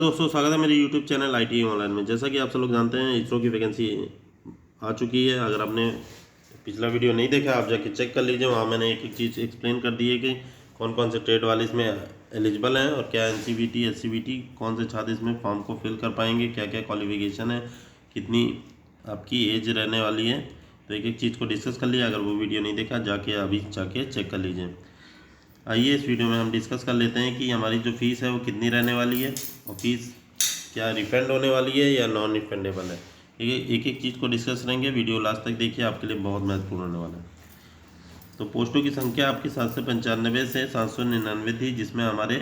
दोस्तों स्वागत है मेरे YouTube चैनल ITI ऑनलाइन में। जैसा कि आप सब लोग जानते हैं इसरो की वैकेंसी आ चुकी है। अगर आपने पिछला वीडियो नहीं देखा आप जाके चेक कर लीजिए, वहाँ मैंने एक एक चीज़ एक्सप्लेन कर दी है कि कौन कौन से ट्रेड वाले इसमें एलिजिबल हैं और क्या NCVT SCVT कौन से छात्र इसमें फॉर्म को फिल कर पाएंगे, क्या क्या क्वालिफिकेशन है, कितनी आपकी एज रहने वाली है। तो एक एक चीज़ को डिस्कस कर लिया। अगर वो वीडियो नहीं देखा अभी जाके चेक कर लीजिए। आइए इस वीडियो में हम डिस्कस कर लेते हैं कि हमारी जो फ़ीस है वो कितनी रहने वाली है और फीस क्या रिफंड होने वाली है या नॉन रिफंडेबल है। एक एक चीज़ को डिस्कस करेंगे। वीडियो लास्ट तक देखिए, आपके लिए बहुत महत्वपूर्ण होने वाला है। तो पोस्टों की संख्या आपकी 795 से 799 थी, जिसमें हमारे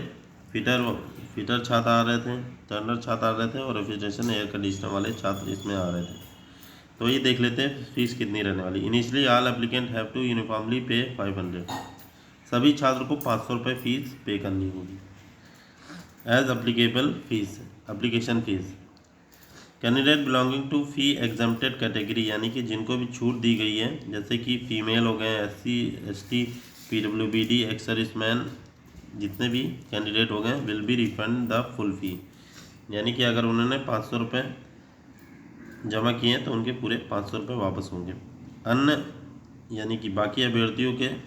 फिटर छात्र आ रहे थे, टर्नर छात्र आ रहे थे और रेफ्रिजरेशन एयर कंडीशनर वाले छात्र इसमें आ रहे थे। तो ये देख लेते हैं फीस कितनी रहने वाली। Initially all applicant have to uniformly pay 500। सभी छात्र को 500 रुपये फ़ीस पे करनी होगी as applicable fees, application fees. Candidate belonging to fee exempted category, यानी कि जिनको भी छूट दी गई है, जैसे कि फ़ीमेल हो गए, SC ST PWBD ex serviceman, जितने भी कैंडिडेट हो गए will be refund the full fee. यानी कि अगर उन्होंने 500 रुपये जमा किए हैं तो उनके पूरे 500 रुपये वापस होंगे। अन्य यानी कि बाकी अभ्यर्थियों के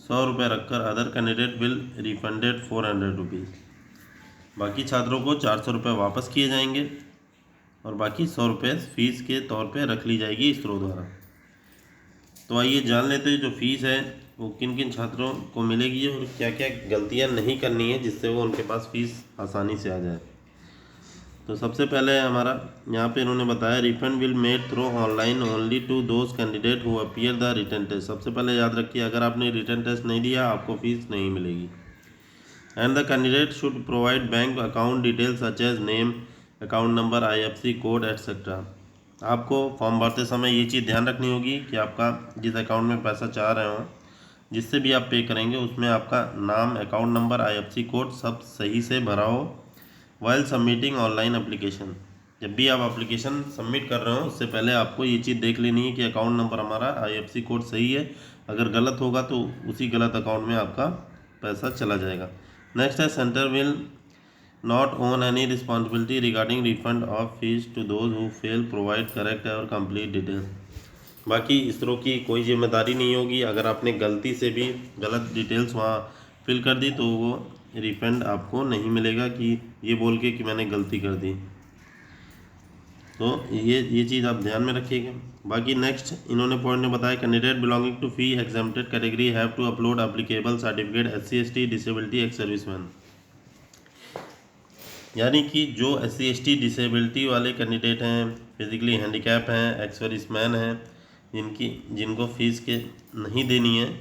100 रुपये रखकर other candidate will refunded 400 rupees. बाकी छात्रों को 400 रुपये वापस किए जाएंगे और बाकी 100 रुपये फ़ीस के तौर पे रख ली जाएगी इसरो द्वारा। तो आइए जान लेते हैं जो फ़ीस है वो किन किन छात्रों को मिलेगी और क्या क्या गलतियां नहीं करनी है जिससे वो उनके पास फ़ीस आसानी से आ जाए। तो सबसे पहले हमारा यहाँ पे इन्होंने बताया refund will made through online only to those candidate who appear the written test. सबसे पहले याद रखिए, अगर आपने रिटन टेस्ट नहीं दिया आपको फ़ीस नहीं मिलेगी। And the candidate should provide bank account details such as name, account number, IFSC code etcetera. आपको फॉर्म भरते समय ये चीज़ ध्यान रखनी होगी कि आपका जिस अकाउंट में पैसा चाह रहे हो, जिससे भी आप पे करेंगे, उसमें आपका नाम, अकाउंट नंबर, IFSC कोड सब सही से भरा हो। वाइल सबमिटिंग ऑनलाइन एप्लीकेशन, जब भी आप एप्लीकेशन सबमिट कर रहे हो उससे पहले आपको ये चीज़ देख लेनी है कि अकाउंट नंबर हमारा, IFSC कोड सही है। अगर गलत होगा तो उसी गलत अकाउंट में आपका पैसा चला जाएगा। नेक्स्ट है centre will not own any responsibility regarding refund of fees to those who fail provide correct और कंप्लीट डिटेल्स। बाकी इसरो की कोई जिम्मेदारी नहीं होगी। अगर आपने गलती से भी गलत डिटेल्स वहाँ फिल कर दी तो वो रिफंड आपको नहीं मिलेगा कि ये बोल के कि मैंने गलती कर दी। तो ये चीज़ आप ध्यान में रखिएगा। बाकी नेक्स्ट इन्होंने पॉइंट में बताया candidate belonging to fee exempted category have to upload applicable certificate SC ST disability ex serviceman. यानी कि जो SC ST डिसेबिलिटी वाले कैंडिडेट हैं, फिजिकली हैंडीकैप हैं, एक्स सर्विसमैन हैं, जिनको फ़ीस के नहीं देनी है,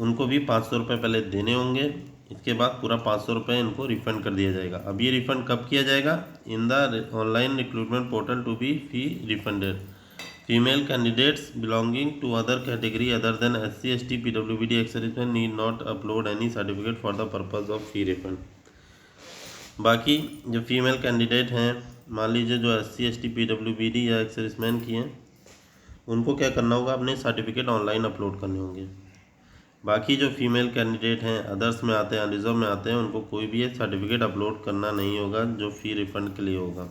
उनको भी 500 रुपये पहले देने होंगे। इसके बाद पूरा 500 रुपये इनको रिफ़ंड कर दिया जाएगा। अब ये रिफ़ंड कब किया जाएगा? In the online recruitment portal to be fee refunded. Female candidates belonging to other category other than SC ST PWBD ex serviceman need not upload any certificate for the purpose of fee refund. बाकी जो female candidate हैं, मान लीजिए जो SC ST PWBD या ex serviceman की हैं, उनको क्या करना होगा, अपने सर्टिफिकेट ऑनलाइन अपलोड करने होंगे। बाकी जो फीमेल कैंडिडेट हैं, अदर्स में आते हैं, अनरिजर्व में आते हैं, उनको कोई भी सर्टिफिकेट अपलोड करना नहीं होगा जो फ़ी रिफ़ंड के लिए होगा।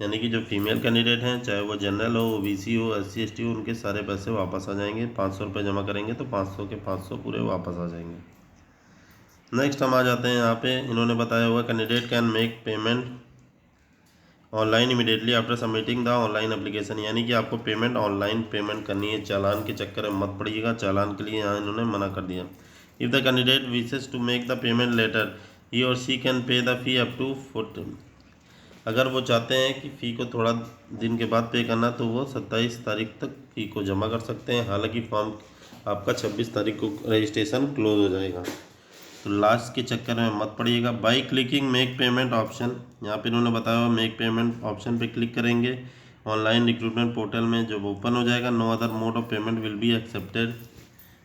यानी कि जो फीमेल कैंडिडेट हैं, चाहे वो जनरल हो, OBC हो, SC ST हो, उनके सारे पैसे वापस आ जाएंगे। 500 रुपये जमा करेंगे तो 500 के 500 पूरे वापस आ जाएंगे। नेक्स्ट हम आ जाते हैं यहाँ पे इन्होंने बताया हुआ candidate can make payment online immediately after submitting the online application. यानी कि आपको पेमेंट ऑनलाइन पेमेंट करनी है, चालान के चक्कर में मत पड़िएगा। चालान के लिए यहाँ इन्होंने मना कर दिया। If the candidate wishes to make the payment later he or she can pay the fee up to 40। अगर वो चाहते हैं कि फ़ी को थोड़ा दिन के बाद पे करना तो वो 27 तारीख तक फ़ी को जमा कर सकते हैं। हालांकि फॉर्म आपका 26 तारीख को रजिस्ट्रेशन क्लोज हो जाएगा, तो लास्ट के चक्कर में मत पड़िएगा। By clicking make payment option, यहाँ पे इन्होंने बताया हुआ मेक पेमेंट ऑप्शन पे क्लिक करेंगे। ऑनलाइन रिक्रूटमेंट पोर्टल में जब ओपन हो जाएगा, no other mode of payment will be accepted.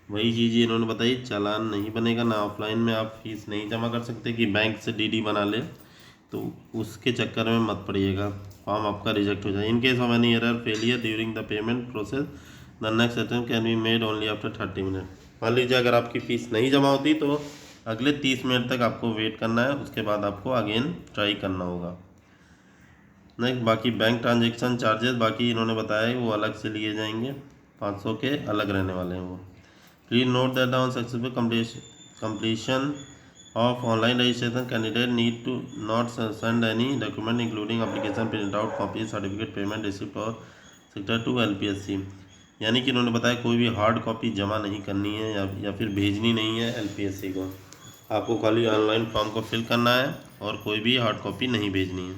वही चीज़ इन्होंने बताई, चालान नहीं बनेगा ना, ऑफलाइन में आप फीस नहीं जमा कर सकते कि बैंक से DD बना ले, तो उसके चक्कर में मत पड़िएगा, फॉर्म आपका रिजेक्ट हो जाए। In case of any error failure during the payment process the next attempt can be made only after 30 minute. मान लीजिए अगर आपकी फ़ीस नहीं जमा होती तो अगले 30 मिनट तक आपको वेट करना है, उसके बाद आपको अगेन ट्राई करना होगा। नेक्स्ट बाकी बैंक ट्रांजेक्शन चार्जेस बाकी इन्होंने बताया है वो अलग से लिए जाएंगे, 500 के अलग रहने वाले हैं वो। Please note that on successful completion of online registration candidate need to not send any document including application print out copy certificate payment receipt और सेक्टर 2 LPSC। यानी कि इन्होंने बताया कोई भी हार्ड कॉपी जमा नहीं करनी है या फिर भेजनी नहीं है LPSC को, आपको खाली ऑनलाइन फॉर्म को फिल करना है और कोई भी हार्ड कॉपी नहीं भेजनी है।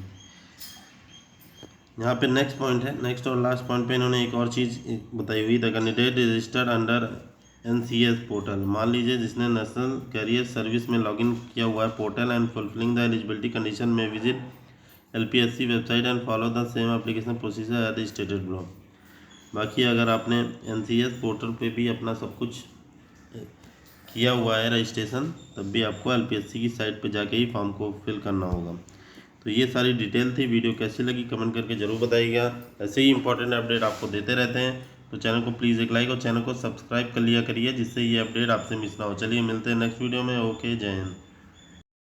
यहाँ पे नेक्स्ट पॉइंट है, नेक्स्ट और लास्ट पॉइंट पे इन्होंने एक और चीज़ बताई हुई, the candidate registered under NCS portal. मान लीजिए जिसने नेशनल कैरियर सर्विस में लॉगिन किया हुआ है portal and fulfilling the eligibility condition में visit LPSC website and follow the same application procedure as stated below. बाकी अगर आपने NCS पोर्टल पे भी अपना सब कुछ किया हुआ है रजिस्ट्रेशन, तब भी आपको LPSC की साइट पे जाके ही फॉर्म को फिल करना होगा। तो ये सारी डिटेल थी। वीडियो कैसी लगी कमेंट करके ज़रूर बताइएगा। ऐसे ही इंपॉर्टेंट अपडेट आपको देते रहते हैं, तो चैनल को प्लीज़ एक लाइक और चैनल को सब्सक्राइब कर लिया करिए, जिससे ये अपडेट आपसे मिस ना हो। चलिए मिलते हैं नेक्स्ट वीडियो में। ओके, जय हिंद।